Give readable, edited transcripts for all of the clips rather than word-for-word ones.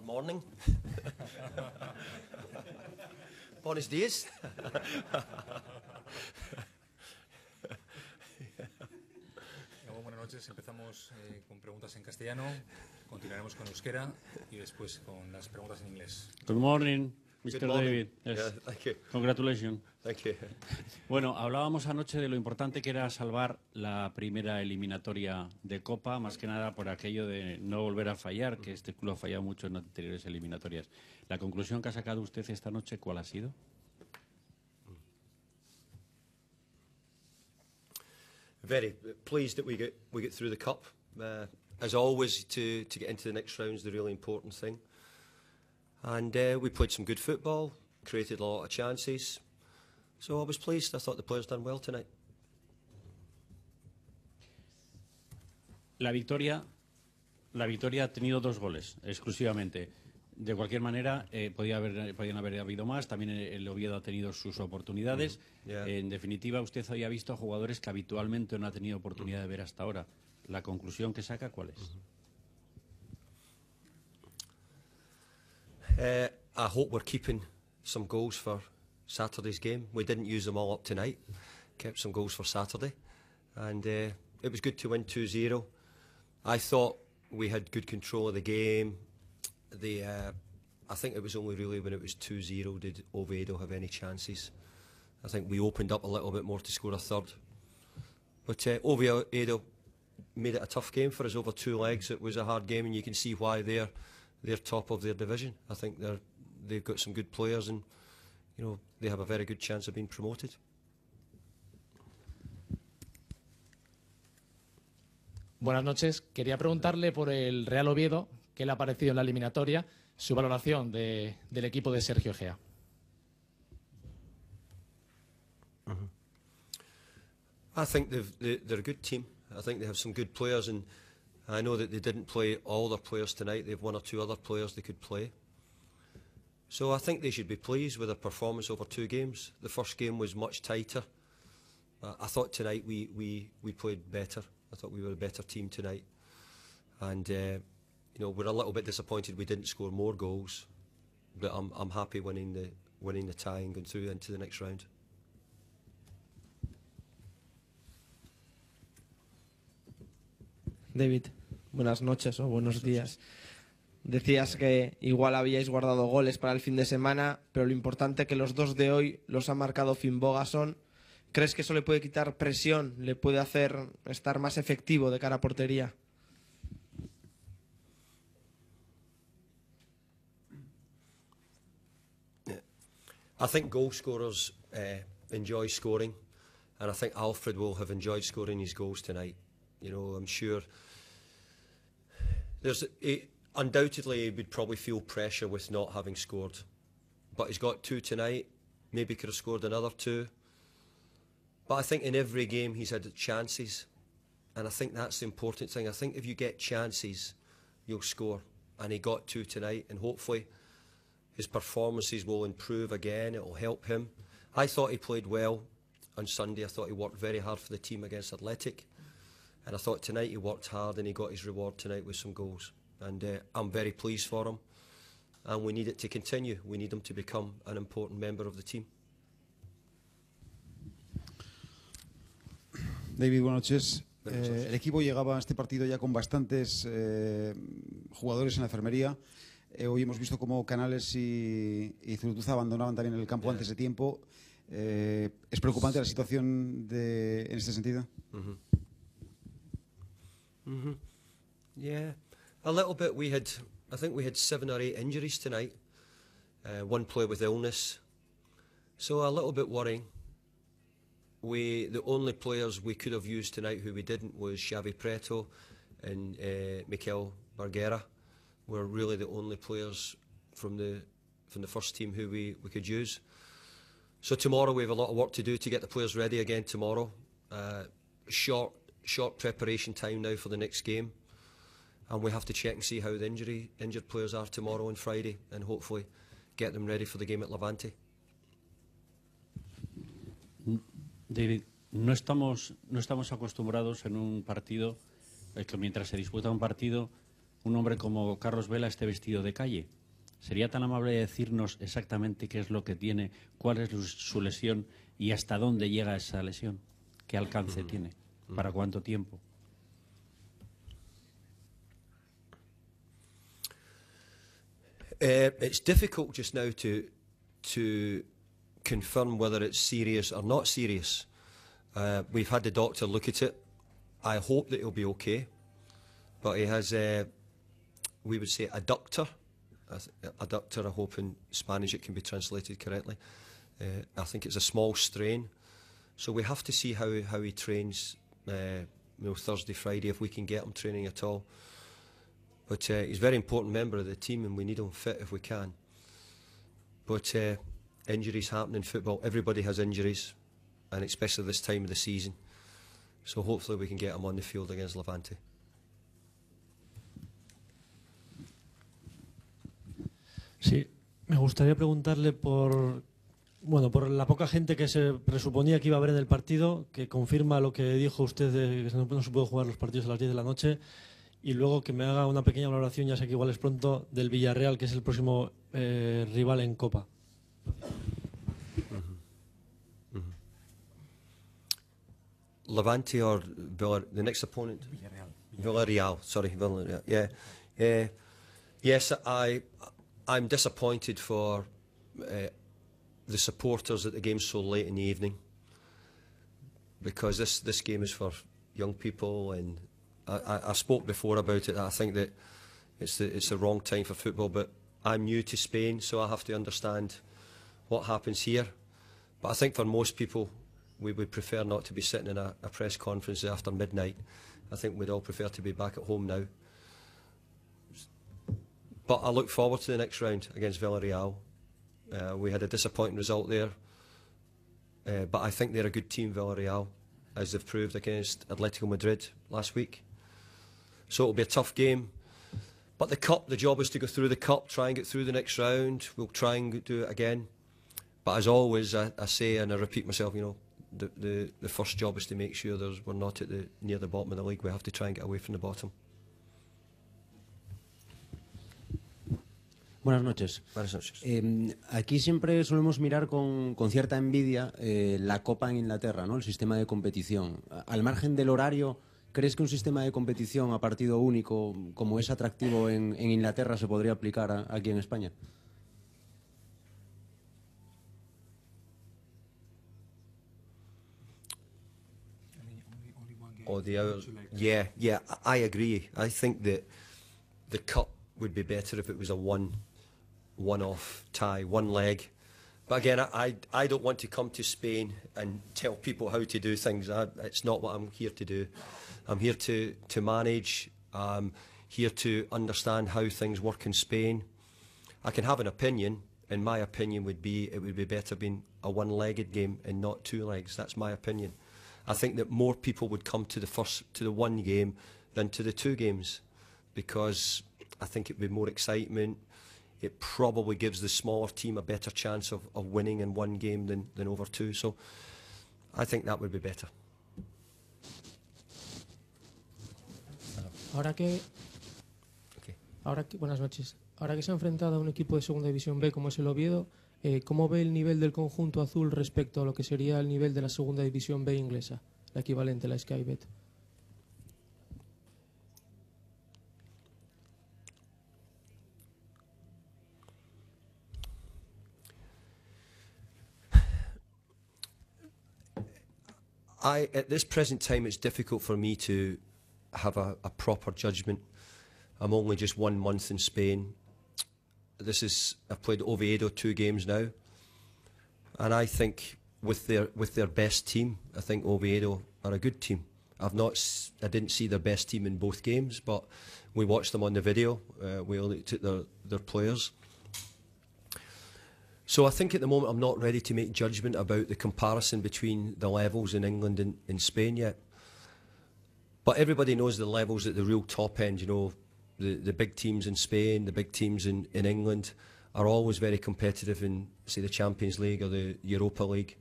morning. Buenos días. Buenas noches. Empezamos con preguntas en castellano, continuaremos con euskera y después con las preguntas en inglés. Good morning, Mr. Good morning. David. Yes. Yeah, thank you. Congratulations. Thank you. Bueno, hablábamos anoche de lo importante que era salvar la primera eliminatoria de Copa, más que nada por aquello de no volver a fallar, que este club ha fallado mucho en anteriores eliminatorias. La conclusión que ha sacado usted esta noche, ¿cuál ha sido? Very pleased that we get through the cup. As always, to get into the next round is the really important thing. And we played some good football, created a lot of chances. So I was pleased. I thought the players done well tonight. La victoria ha tenido 2 goles, exclusivamente. De cualquier manera, podían haber habido más. También el Oviedo ha tenido sus oportunidades. En definitiva, usted hoy ha visto a jugadores que habitualmente no ha tenido oportunidad de ver hasta ahora. ¿La conclusión que saca cuál es? I hope we're keeping some goals for Saturday's game. We didn't use them all up tonight. Kept some goals for Saturday. And it was good to win 2-0. I thought we had good control of the game. I think it was only really when it was 2-0 did Oviedo have any chances. I think we opened up a little bit more to score a third. But Oviedo made it a tough game for us over 2 legs. It was a hard game, and you can see why they're top of their division. I think they've got some good players, and they have a very good chance of being promoted. Buenas noches. Quería preguntarle por el Real Oviedo, qué le ha parecido en la eliminatoria, su valoración del equipo de Sergio Egea. I think they're a good team. I think they have some good players, and I know that they didn't play all their players tonight. They have 1 or 2 other players they could play. So I think they should be pleased with their performance over 2 games. The first game was much tighter. I thought tonight we played better. I thought we were a better team tonight. And we're a little bit disappointed we didn't score more goals. But I'm happy winning the tie and going through into the next round. David, buenas noches o buenos días. Decías que igual habíais guardado goles para el fin de semana, pero lo importante que los 2 de hoy los ha marcado Finn Bogason. ¿Crees que eso le puede quitar presión, le puede hacer estar más efectivo de cara a portería? I think goal scorers enjoy scoring, and I think Alfred will have enjoyed scoring his goals tonight. I'm sure undoubtedly he would probably feel pressure with not having scored, but he's got 2 tonight. Maybe could have scored another 2. But I think in every game he's had chances, and I think that's the important thing. I think if you get chances, you'll score, and he got 2 tonight, and hopefully his performances will improve again. It will help him. I thought he played well on Sunday. I thought he worked very hard for the team against Athletic, and I thought tonight he worked hard and he got his reward tonight with some goals. And I'm very pleased for him, and we need it to continue. We need him to become an important member of the team. David, buenas noches. El equipo llegaba a este partido ya con bastantes jugadores en la enfermería. Hoy hemos visto cómo Canales y Zurutuza abandonaban también el campo antes de tiempo. ¿Es preocupante la situación en este sentido? Yeah, a little bit. I think we had 7 or 8 injuries tonight. 1 player with illness, so a little bit worrying. The only players we could have used tonight who we didn't was Xavi Preto and Mikel Barguera. Were really the only players from the first team who we could use. So tomorrow we have a lot of work to do to get the players ready again tomorrow. Short preparation time now for the next game, and we have to check and see how the injured players are tomorrow and Friday, and hopefully get them ready for the game at Levante. David, no estamos acostumbrados en un partido que mientras se disputa un partido un hombre como Carlos Vela esté vestido de calle. ¿Sería tan amable de decirnos exactamente qué es lo que tiene, cuál es su lesión y hasta dónde llega esa lesión? ¿Qué alcance tiene? ¿Para cuánto tiempo? It's difficult just now to confirm whether it's serious or not serious. We've had the doctor look at it. I hope that he'll be okay, but he has, we would say, adductor. Adductor, I hope in Spanish it can be translated correctly. I think it's a small strain, so we have to see how he trains. Thursday, Friday, if we can get him training at all. But he's a very important member of the team, and we need him fit if we can. But injuries happen in football. Everybody has injuries, and especially this time of the season. So hopefully we can get him on the field against Levante. Sí, me gustaría preguntarle por la poca gente que se presuponía que iba a haber en el partido, que confirma lo que dijo usted de que no se puede jugar los partidos a las 10 de la noche, y luego que me haga una pequeña valoración, ya sé que igual es pronto, del Villarreal, que es el próximo rival en Copa. Levante or the next opponent? Villarreal. Sorry, Villarreal. Yeah. Yes, I'm disappointed for the supporters that the game's so late in the evening, because this game is for young people, and I spoke before about it. I think that it's the wrong time for football, but I'm new to Spain, so I have to understand what happens here. But I think for most people, we would prefer not to be sitting in a press conference after midnight. I think we'd all prefer to be back at home now. But I look forward to the next round against Villarreal. We had a disappointing result there, but I think they're a good team, Villarreal, as they've proved against Atletico Madrid last week. So it'll be a tough game. But the Cup, the job is to go through the Cup, try and get through the next round. We'll try and do it again. But as always, I say and I repeat myself, the first job is to make sure we're not near the bottom of the league. We have to try and get away from the bottom. Buenas noches. Buenas noches. Aquí siempre solemos mirar con cierta envidia la Copa en Inglaterra, ¿no? El sistema de competición. Al margen del horario, ¿crees que un sistema de competición a partido único, como es atractivo en Inglaterra, se podría aplicar aquí en España? Yeah, I agree. I think that the Cup would be better if it was a one-off tie, one leg. But again, I don't want to come to Spain and tell people how to do things. It's not what I'm here to do. I'm here to manage. I'm here to understand how things work in Spain. I can have an opinion, and my opinion would be it would be better being a one-legged game and not two legs. That's my opinion. I think that more people would come to the one game than to the two games, because I think it would be more excitement. It probably gives the smaller team a better chance of winning in one game than over two. So I think that would be better. Buenas noches. Ahora que se ha enfrentado a un equipo de segunda división B como es el Oviedo, ¿cómo ve el nivel del conjunto azul respecto a lo que sería el nivel de la segunda división B inglesa, la equivalente a la Sky Bet? At this present time, it's difficult for me to have a proper judgment. I'm only just 1 month in Spain. I've played Oviedo 2 games now, and I think with their best team, I think Oviedo are a good team. I didn't see their best team in both games, but we watched them on the video. We looked at their players. So I think at the moment I'm not ready to make judgment about the comparison between the levels in England and in Spain yet. But everybody knows the levels at the real top end. The big teams in Spain, the big teams in England are always very competitive in, say, the Champions League or the Europa League.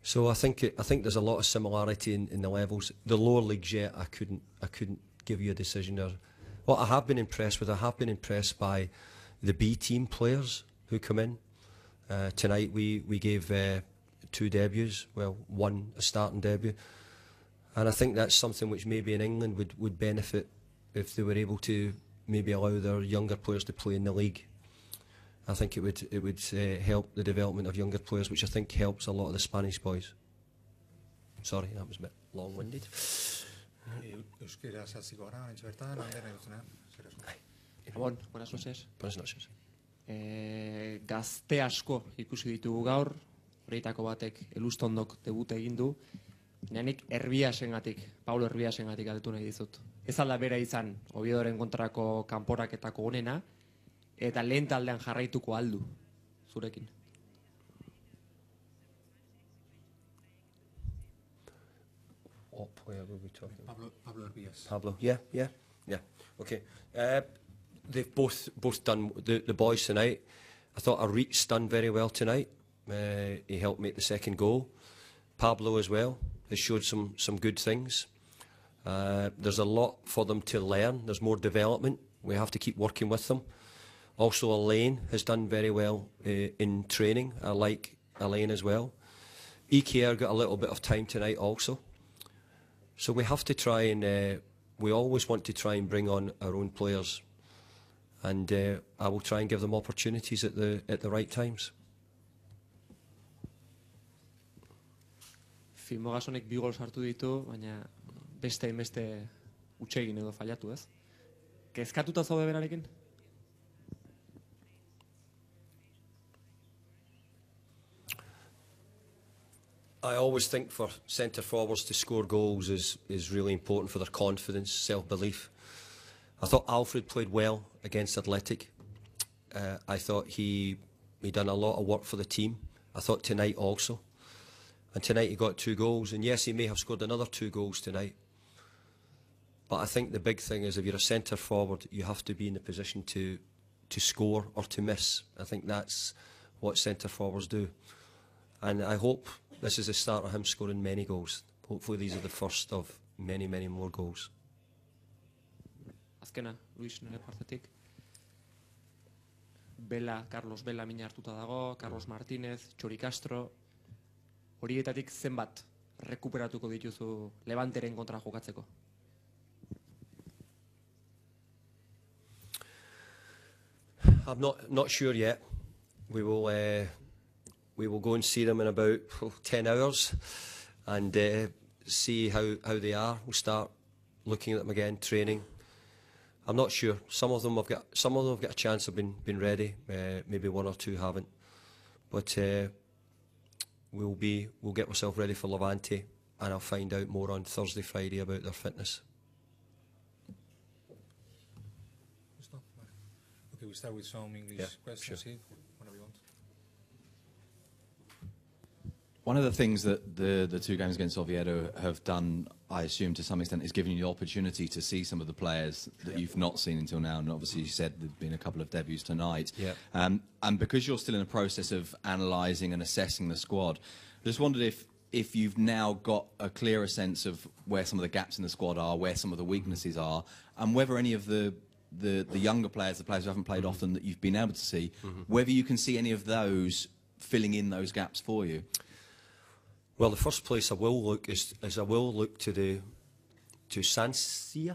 So I think there's a lot of similarity in the levels. The lower leagues yet, I couldn't give you a decision there. What I have been impressed with, I have been impressed by the B team players who come in. Tonight we gave 2 debuts, well, 1 a starting debut, and I think that's something which maybe in England would benefit if they were able to maybe allow their younger players to play in the league. I think it would help the development of younger players, which I think helps a lot of the Spanish boys. Sorry, that was a bit long-winded. Euskera saltziko gara, entxe bertan, Ander, nahi duzuna. Gabon, buenas noches. Buenas noches. Gazte asko ikusi ditugu gaur, horietako batek Elustondok debut egin du. Nik Erbiasengatik, Paulo Erbiasengatik galdetu nahi dizut. Ez alda bera izan, Oviedoren kontrako kanporaketako onena, eta lehen taldean jarraituko aldu, zurekin. What player were we talking about? Pablo Herbias. Pablo, yeah. Okay. They've both done the boys tonight. I thought Arit's done very well tonight. He helped make the second goal. Pablo as well has showed some good things. There's a lot for them to learn. There's more development. We have to keep working with them. Also, Elaine has done very well in training. I like Elaine as well. Iker got a little bit of time tonight also. So we have to try and we always want to try and bring on our own players, and I will try and give them opportunities at the right times. Filmogasonek 2 gol sartu ditu, baina beste utsegin edo fallatu, ez? Kezkatuta zaude berarekin? I always think for centre forwards to score goals is really important for their confidence, self-belief. I thought Alfred played well against Athletic. I thought he done a lot of work for the team. I thought tonight also. And tonight he got 2 goals. And yes, he may have scored another 2 goals tonight. But I think the big thing is if you're a centre forward, you have to be in the position to score or to miss. I think that's what centre forwards do. And I hope this is the start of him scoring many goals. Hopefully these are the first of many, many more goals. Azkena, Luis, nire partetik. Carlos Vela mina hartuta dago, Carlos Martínez, Txori Castro. Horietatik zenbat rekuperatuko dituzu Levanteren kontra jokatzeko? I'm not sure yet. We will go and see them in about 10 hours and see how they are. We'll start looking at them again, training. I'm not sure. Some of them have got a chance of been ready. Maybe 1 or 2 haven't. But we'll get ourselves ready for Levante, and I'll find out more on Thursday, Friday about their fitness. Okay, we start with some English questions. Sure. Whenever you want. One of the things that the 2 games against Oviedo have done, I assume to some extent, is giving you the opportunity to see some of the players that you've not seen until now. And obviously you said there've been a couple of debuts tonight. And because you're still in the process of analysing and assessing the squad, I just wondered if you've now got a clearer sense of where some of the gaps in the squad are, where some of the weaknesses are, and whether any of the younger players, the players who haven't played often that you've been able to see, whether you can see any of those filling in those gaps for you. Well, the first place I will look is I will look to Sansi.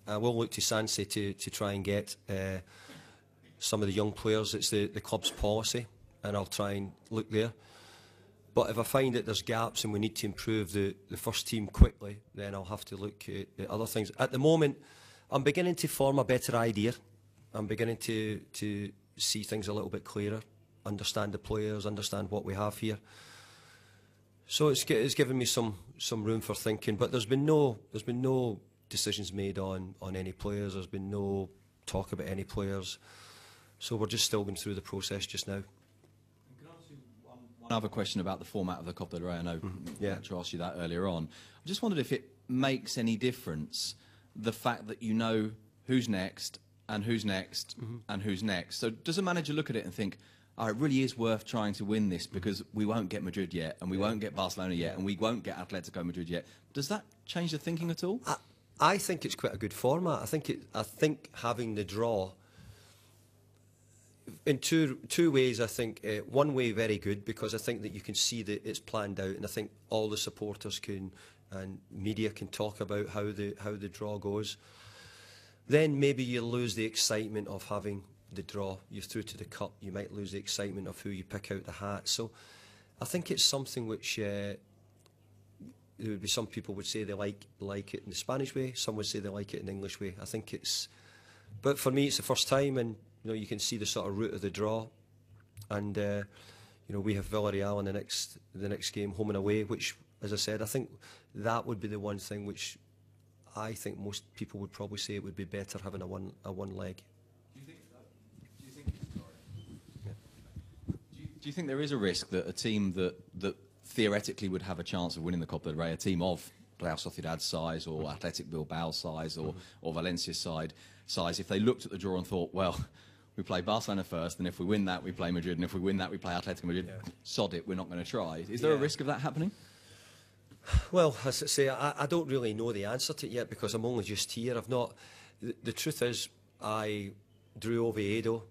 I will look to Sansi to try and get some of the young players. It's the club's policy, and I'll try and look there. But if I find that there's gaps and we need to improve the first team quickly, then I'll have to look at other things. At the moment, I'm beginning to form a better idea. I'm beginning to see things a little bit clearer, understand the players, understand what we have here. So it's given me some room for thinking. But there's been no decisions made on any players. There's been no talk about any players. So we're just still going through the process just now. One other question about the format of the copa-de-rey. I know I had to ask you that earlier on. I just wondered if it makes any difference, the fact that you know who's next and who's next and who's next. So does a manager look at it and think, oh, it really is worth trying to win this because we won't get Madrid yet, and we won't get Barcelona yet, and we won't get Atletico Madrid yet? Does that change the thinking at all? I think it's quite a good format. I think having the draw in two ways, I think. One way, very good, because I think that you can see that it's planned out, and I think all the supporters can and media can talk about how the draw goes. Then maybe you lose the excitement of having the draw. You're through to the cup. You might lose the excitement of who you pick out the hat. So I think it's something which there would be some people would say they like it in the Spanish way. Some would say they like it in the English way. I think it's, but for me, it's the first time, and you know, you can see the sort of route of the draw, and you know, we have Villarreal in the next game, home and away, which, as I said, I think that would be the one thing which I think most people would probably say it would be better having a one leg. Do you think there is a risk that a team that theoretically would have a chance of winning the Copa-de-Rey, a team of Real Sociedad's size or Athletic Bilbao's size or Valencia's size, if they looked at the draw and thought, well, we play Barcelona first, and if we win that, we play Madrid, and if we win that, we play Atletico Madrid, sod it, we're not going to try. Is there a risk of that happening? Well, as I say, I don't really know the answer to it yet because I'm only just here. I've not. The truth is, I drew Oviedo,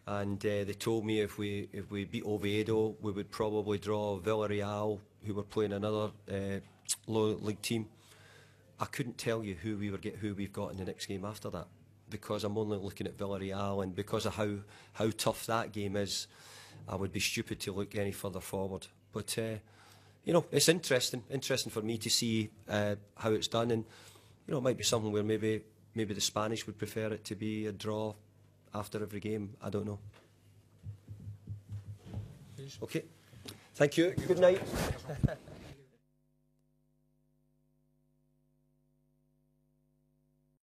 and they told me if we beat Oviedo, we would probably draw Villarreal, who were playing another low league team. I couldn't tell you who we've got in the next game after that, because I'm only looking at Villarreal, and because of how tough that game is, I would be stupid to look any further forward. But you know, it's interesting for me to see how it's done, and you know, it might be something where maybe the Spanish would prefer it to be a draw after every game. I don't know. Okay, thank you. Good night.